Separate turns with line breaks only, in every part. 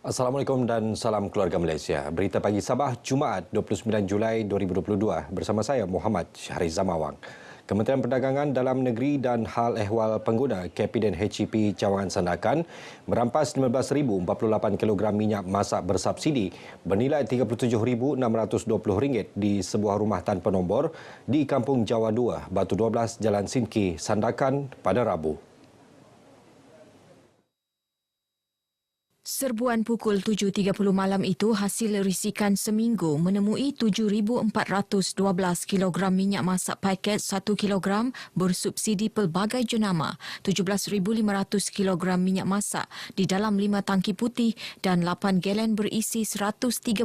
Assalamualaikum dan salam keluarga Malaysia. Berita pagi Sabah Jumaat 29 Julai 2022 bersama saya Muhammad Syahrizam Awang. Kementerian Perdagangan Dalam Negeri dan Hal Ehwal Pengguna KPDN HEP Cawangan Sandakan merampas 15,048 kg minyak masak bersubsidi bernilai RM37,620 di sebuah rumah tanpa nombor di Kampung Jawa 2, Batu 12, Jalan Sinki, Sandakan pada Rabu.
Serbuan pukul 7.30 malam itu hasil risikan seminggu menemui 7,412 kilogram minyak masak paket 1 kilogram bersubsidi pelbagai jenama, 17,500 kilogram minyak masak di dalam 5 tangki putih dan 8 galen berisi 136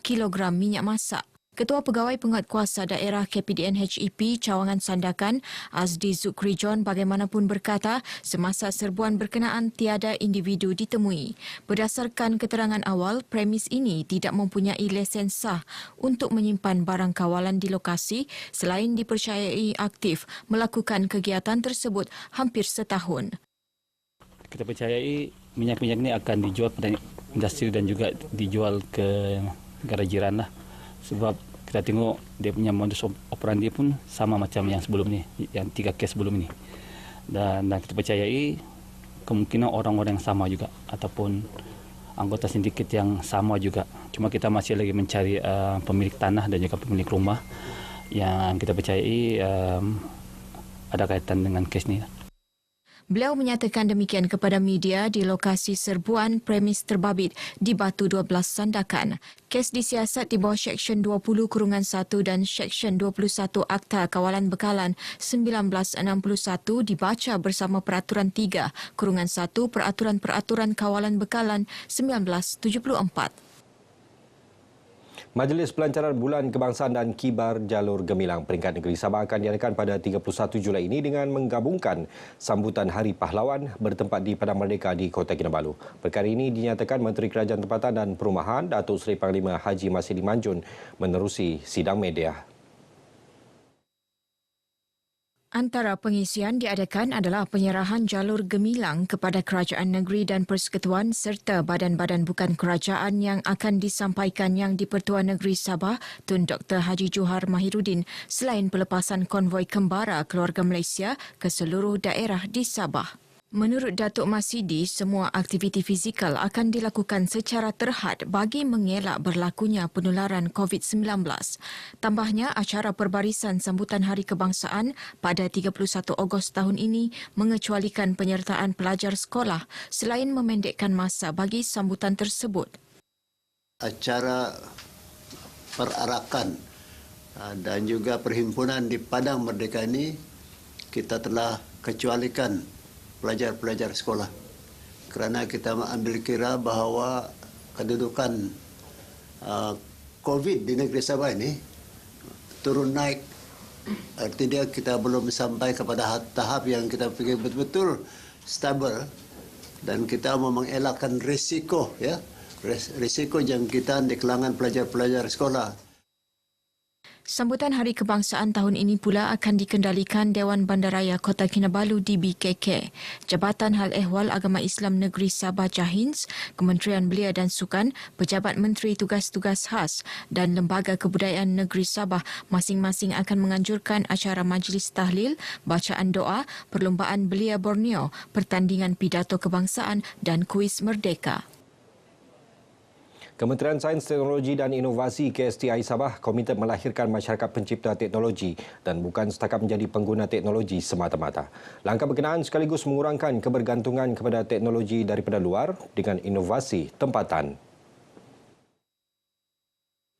kilogram minyak masak. Ketua Pegawai Penguatkuasa Daerah KPDN HEP Cawangan Sandakan, Azdi Zukri John bagaimanapun berkata, semasa serbuan berkenaan tiada individu ditemui. Berdasarkan keterangan awal, premis ini tidak mempunyai lesen sah untuk menyimpan barang kawalan di lokasi selain dipercayai aktif melakukan kegiatan tersebut hampir setahun.
Kita percayai minyak-minyak ini akan dijual pada industri dan juga dijual ke negara jiran lah. Sebab kita tengok dia punya modus operandi pun sama macam yang sebelum ni, yang 3 kes sebelum ini. Dan kita percayai kemungkinan orang-orang yang sama juga ataupun anggota sindiket yang sama juga. Cuma kita masih lagi mencari pemilik tanah dan juga pemilik rumah yang kita percayai ada kaitan dengan kes ni.
Beliau menyatakan demikian kepada media di lokasi serbuan premis terbabit di Batu 12 Sandakan. Kes disiasat di bawah Seksyen 20/1 dan Seksyen 21 Akta Kawalan Bekalan 1961 dibaca bersama Peraturan 3/1 Peraturan Kawalan Bekalan 1974.
Majlis Pelancaran Bulan Kebangsaan dan Kibar Jalur Gemilang peringkat negeri Sabah akan diadakan pada 31 Julai ini dengan menggabungkan sambutan Hari Pahlawan bertempat di Padang Merdeka di Kota Kinabalu. Perkara ini dinyatakan Menteri Kerajaan Tempatan dan Perumahan Datuk Seri Panglima Haji Masidi Manjun menerusi sidang media.
Antara pengisian diadakan adalah penyerahan jalur gemilang kepada Kerajaan Negeri dan Persekutuan serta badan-badan bukan kerajaan yang akan disampaikan Yang di-Pertuan Negeri Sabah Tun Dr. Haji Johar Mahiruddin selain pelepasan konvoi kembara keluarga Malaysia ke seluruh daerah di Sabah. Menurut Datuk Masidi, semua aktiviti fizikal akan dilakukan secara terhad bagi mengelak berlakunya penularan COVID-19. Tambahnya, acara perbarisan sambutan Hari Kebangsaan pada 31 Ogos tahun ini mengecualikan penyertaan pelajar sekolah selain memendekkan masa bagi sambutan tersebut.
Acara perarakan dan juga perhimpunan di Padang Merdeka ini kita telah kecualikan pelajar-pelajar sekolah kerana kita mengambil kira bahawa kedudukan COVID di negeri Sabah ini turun naik. Artinya kita belum sampai kepada tahap yang kita fikir betul-betul stabil dan kita mau mengelakkan risiko, ya, risiko jangkitan di kalangan pelajar-pelajar sekolah.
Sambutan Hari Kebangsaan tahun ini pula akan dikendalikan Dewan Bandaraya Kota Kinabalu DBKK, Jabatan Hal Ehwal Agama Islam Negeri Sabah JAHINS, Kementerian Belia dan Sukan, Pejabat Menteri Tugas-Tugas Khas dan Lembaga Kebudayaan Negeri Sabah masing-masing akan menganjurkan acara majlis tahlil, bacaan doa, perlumbaan belia Borneo, pertandingan pidato kebangsaan dan kuis merdeka.
Kementerian Sains, Teknologi dan Inovasi KSTI Sabah komited melahirkan masyarakat pencipta teknologi dan bukan setakat menjadi pengguna teknologi semata-mata. Langkah berkenaan sekaligus mengurangkan kebergantungan kepada teknologi daripada luar dengan inovasi tempatan.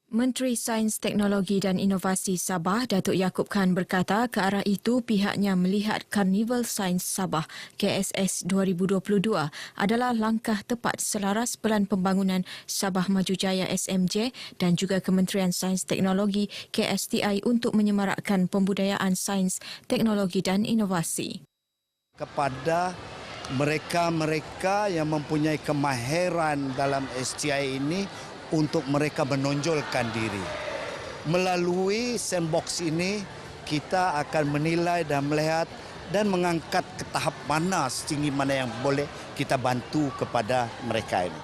Menteri Sains, Teknologi dan Inovasi Sabah, Datuk Yaakob Khan berkata ke arah itu pihaknya melihat Karnival Sains Sabah KSS 2022 adalah langkah tepat selaras Pelan Pembangunan Sabah Maju Jaya SMJ dan juga Kementerian Sains Teknologi KSTI untuk menyemarakkan pembudayaan sains, teknologi dan inovasi.
Kepada mereka-mereka yang mempunyai kemahiran dalam STI ini untuk mereka menonjolkan diri. Melalui sandbox ini, kita akan menilai dan melihat dan mengangkat ke tahap mana, setinggi mana yang boleh kita bantu kepada mereka ini.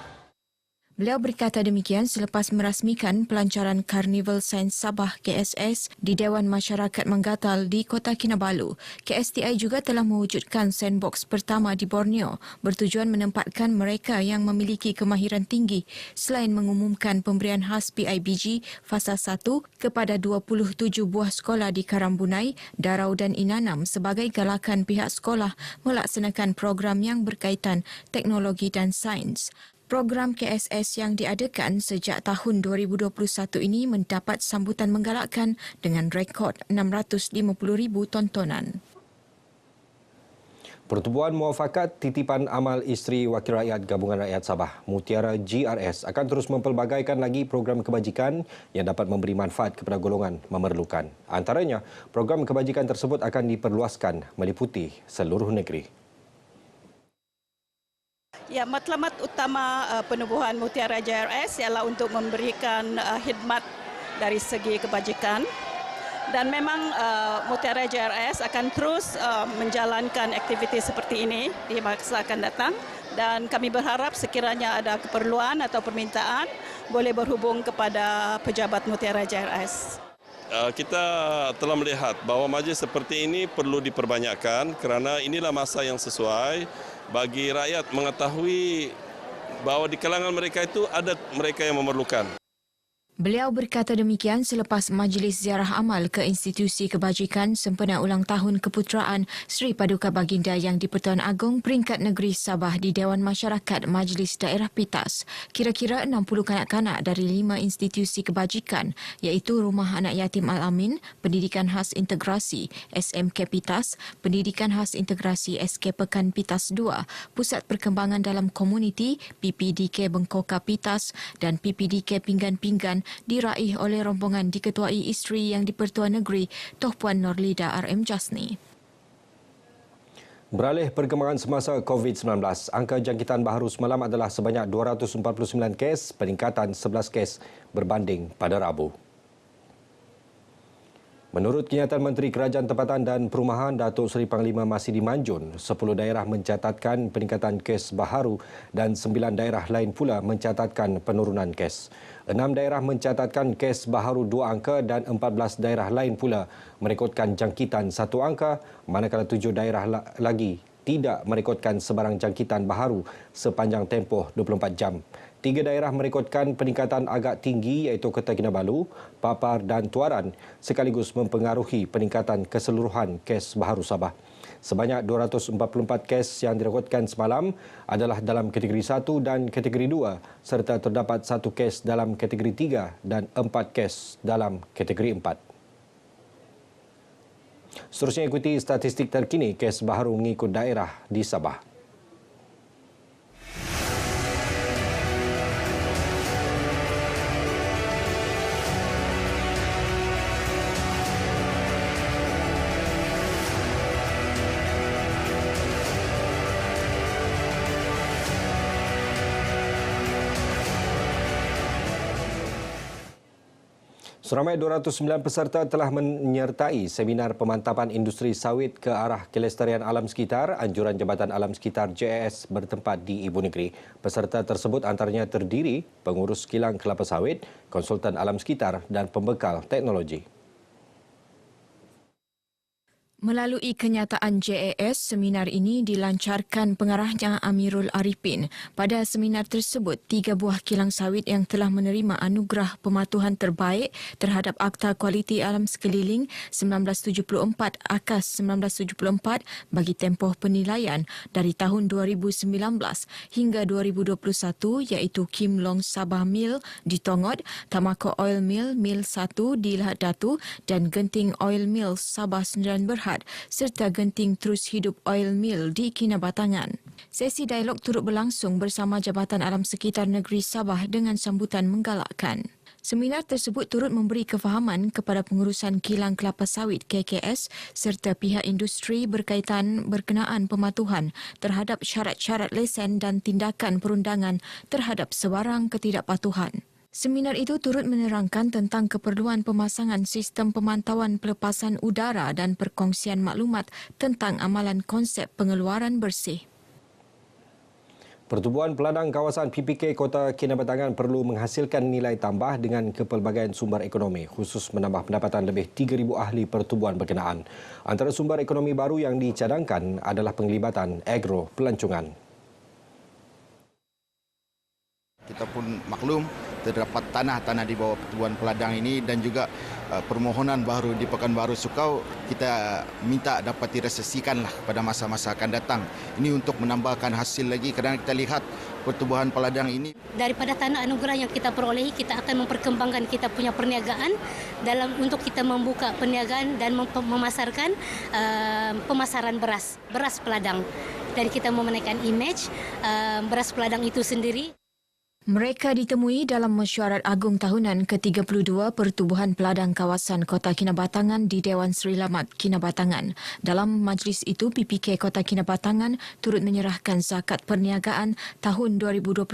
Beliau berkata demikian selepas merasmikan pelancaran Karnival Sains Sabah KSS di Dewan Masyarakat Menggatal di Kota Kinabalu. KSTI juga telah mewujudkan sandbox pertama di Borneo bertujuan menempatkan mereka yang memiliki kemahiran tinggi selain mengumumkan pemberian khas PIBG Fasa 1 kepada 27 buah sekolah di Karambunai, Darau dan Inanam sebagai galakan pihak sekolah melaksanakan program yang berkaitan teknologi dan sains. Program KSS yang diadakan sejak tahun 2021 ini mendapat sambutan menggalakkan dengan rekod 650,000 tontonan.
Pertubuhan Muafakat Titipan Amal Isteri Wakil Rakyat Gabungan Rakyat Sabah, Mutiara GRS akan terus mempelbagaikan lagi program kebajikan yang dapat memberi manfaat kepada golongan memerlukan. Antaranya, program kebajikan tersebut akan diperluaskan meliputi seluruh negeri.
Ya, matlamat utama penubuhan Mutiara JRS ialah untuk memberikan khidmat dari segi kebajikan. Dan memang Mutiara JRS akan terus menjalankan aktiviti seperti ini di masa akan datang. Dan kami berharap sekiranya ada keperluan atau permintaan boleh berhubung kepada pejabat Mutiara JRS.
Kita telah melihat bahawa majlis seperti ini perlu diperbanyakkan kerana inilah masa yang sesuai bagi rakyat mengetahui bahawa di kalangan mereka itu ada mereka yang memerlukan.
Beliau berkata demikian selepas Majlis Ziarah Amal ke Institusi Kebajikan sempena ulang tahun keputeraan Sri Paduka Baginda Yang di-Pertuan Agong Peringkat Negeri Sabah di Dewan Masyarakat Majlis Daerah Pitas. Kira-kira 60 kanak-kanak dari 5 institusi kebajikan iaitu Rumah Anak Yatim Al-Amin, Pendidikan Khas Integrasi SMK Pitas, Pendidikan Khas Integrasi SK Pekan Pitas 2, Pusat Perkembangan Dalam Komuniti PPDK Bengkoka Pitas dan PPDK Pinggan-Pinggan diraih oleh rombongan diketuai Isteri Yang di-Pertuan Negeri Toh Puan Norlida RM Jasni.
Beralih perkembangan semasa COVID-19, angka jangkitan baharu semalam adalah sebanyak 249 kes, peningkatan 11 kes berbanding pada Rabu. Menurut kenyataan Menteri Kerajaan Tempatan dan Perumahan Datuk Seri Panglima Masidi Manjun, 10 daerah mencatatkan peningkatan kes baharu dan 9 daerah lain pula mencatatkan penurunan kes. 6 daerah mencatatkan kes baharu 2 angka dan 14 daerah lain pula merekodkan jangkitan 1 angka, manakala 7 daerah lagi tidak merekodkan sebarang jangkitan baharu sepanjang tempoh 24 jam. 3 daerah merekodkan peningkatan agak tinggi iaitu Kota Kinabalu, Papar dan Tuaran sekaligus mempengaruhi peningkatan keseluruhan kes baharu Sabah. Sebanyak 244 kes yang direkodkan semalam adalah dalam kategori 1 dan kategori 2 serta terdapat 1 kes dalam kategori 3 dan 4 kes dalam kategori 4. Seterusnya ikuti statistik terkini kes baharu mengikut daerah di Sabah. Seramai 209 peserta telah menyertai seminar pemantapan industri sawit ke arah kelestarian alam sekitar anjuran Jabatan Alam Sekitar JAS bertempat di Ibu Negeri. Peserta tersebut antaranya terdiri pengurus kilang kelapa sawit, konsultan alam sekitar dan pembekal teknologi.
Melalui kenyataan JAS, seminar ini dilancarkan pengarahnya Amirul Arifin. Pada seminar tersebut, 3 buah kilang sawit yang telah menerima anugerah pematuhan terbaik terhadap Akta Kualiti Alam Sekeliling 1974 AKAS 1974 bagi tempoh penilaian dari tahun 2019 hingga 2021 iaitu Kim Long Sabah Mill di Tongot, Tamako Oil Mill Mill 1 di Lahad Datu dan Genting Oil Mill Sabah Sendirian Berhad serta Genting Terus Hidup Oil Mill di Kinabatangan. Sesi dialog turut berlangsung bersama Jabatan Alam Sekitar Negeri Sabah dengan sambutan menggalakkan. Seminar tersebut turut memberi kefahaman kepada pengurusan kilang kelapa sawit KKS serta pihak industri berkenaan pematuhan terhadap syarat-syarat lesen dan tindakan perundangan terhadap sebarang ketidakpatuhan. Seminar itu turut menerangkan tentang keperluan pemasangan sistem pemantauan pelepasan udara dan perkongsian maklumat tentang amalan konsep pengeluaran bersih.
Pertubuhan peladang kawasan PPK Kota Kinabatangan perlu menghasilkan nilai tambah dengan kepelbagaian sumber ekonomi, khusus menambah pendapatan lebih 3,000 ahli pertubuhan berkenaan. Antara sumber ekonomi baru yang dicadangkan adalah penglibatan agro pelancongan.
Kita pun maklum terdapat tanah-tanah di bawah pertubuhan peladang ini dan juga permohonan baru di Pekanbaru Sukau kita minta dapat diresesikanlah pada masa-masa akan datang. Ini untuk menambahkan hasil lagi kerana kita lihat pertubuhan peladang ini.
Daripada tanah anugerah yang kita perolehi, kita akan memperkembangkan kita punya perniagaan untuk kita membuka perniagaan dan memasarkan pemasaran beras peladang. Dan kita mau menaikkan image beras peladang itu sendiri.
Mereka ditemui dalam mesyuarat agung tahunan ke-32 Pertubuhan Peladang Kawasan Kota Kinabatangan di Dewan Sri Lamat Kinabatangan. Dalam majlis itu, PPK Kota Kinabatangan turut menyerahkan zakat perniagaan tahun 2021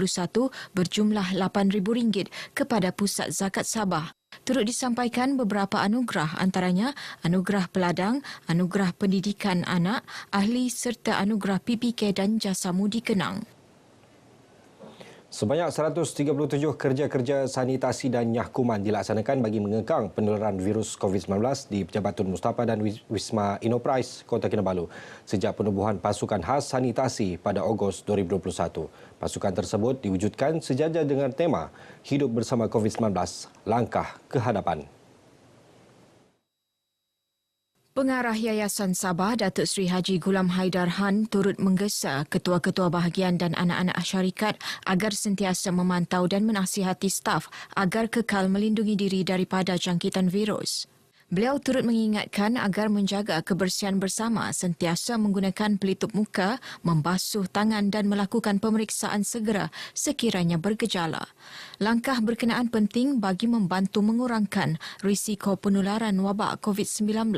berjumlah RM8,000 kepada Pusat Zakat Sabah. Turut disampaikan beberapa anugerah, antaranya Anugerah Peladang, Anugerah Pendidikan Anak, Ahli serta Anugerah PPK dan Jasa Mudi Kenang.
Sebanyak 137 kerja-kerja sanitasi dan nyahkuman dilaksanakan bagi mengekang penularan virus COVID-19 di Pejabat Tun Mustapa dan Wisma Inoprais, Kota Kinabalu sejak penubuhan pasukan khas sanitasi pada Ogos 2021. Pasukan tersebut diwujudkan sejajar dengan tema Hidup Bersama COVID-19, Langkah ke Hadapan.
Pengarah Yayasan Sabah, Datuk Seri Haji Gulam Haidar Han turut menggesa ketua-ketua bahagian dan anak-anak syarikat agar sentiasa memantau dan menasihati staf agar kekal melindungi diri daripada jangkitan virus. Beliau turut mengingatkan agar menjaga kebersihan bersama, sentiasa menggunakan pelitup muka, membasuh tangan dan melakukan pemeriksaan segera sekiranya bergejala. Langkah berkenaan penting bagi membantu mengurangkan risiko penularan wabak COVID-19.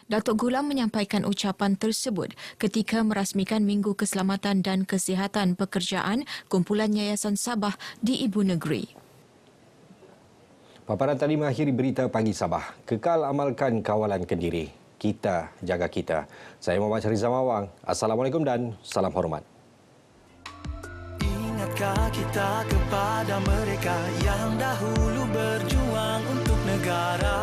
Datuk Gulam menyampaikan ucapan tersebut ketika merasmikan Minggu Keselamatan dan Kesihatan Pekerjaan Kumpulan Yayasan Sabah di Ibu Negeri.
Paparan tadi mengakhiri berita pagi Sabah. Kekal amalkan kawalan Kendiri. Kita jaga kita. Saya Muhammad Syahri Zamawang. Assalamualaikum dan salam hormat.
Ingatkah kita kepada mereka yang dahulu berjuang untuk negara?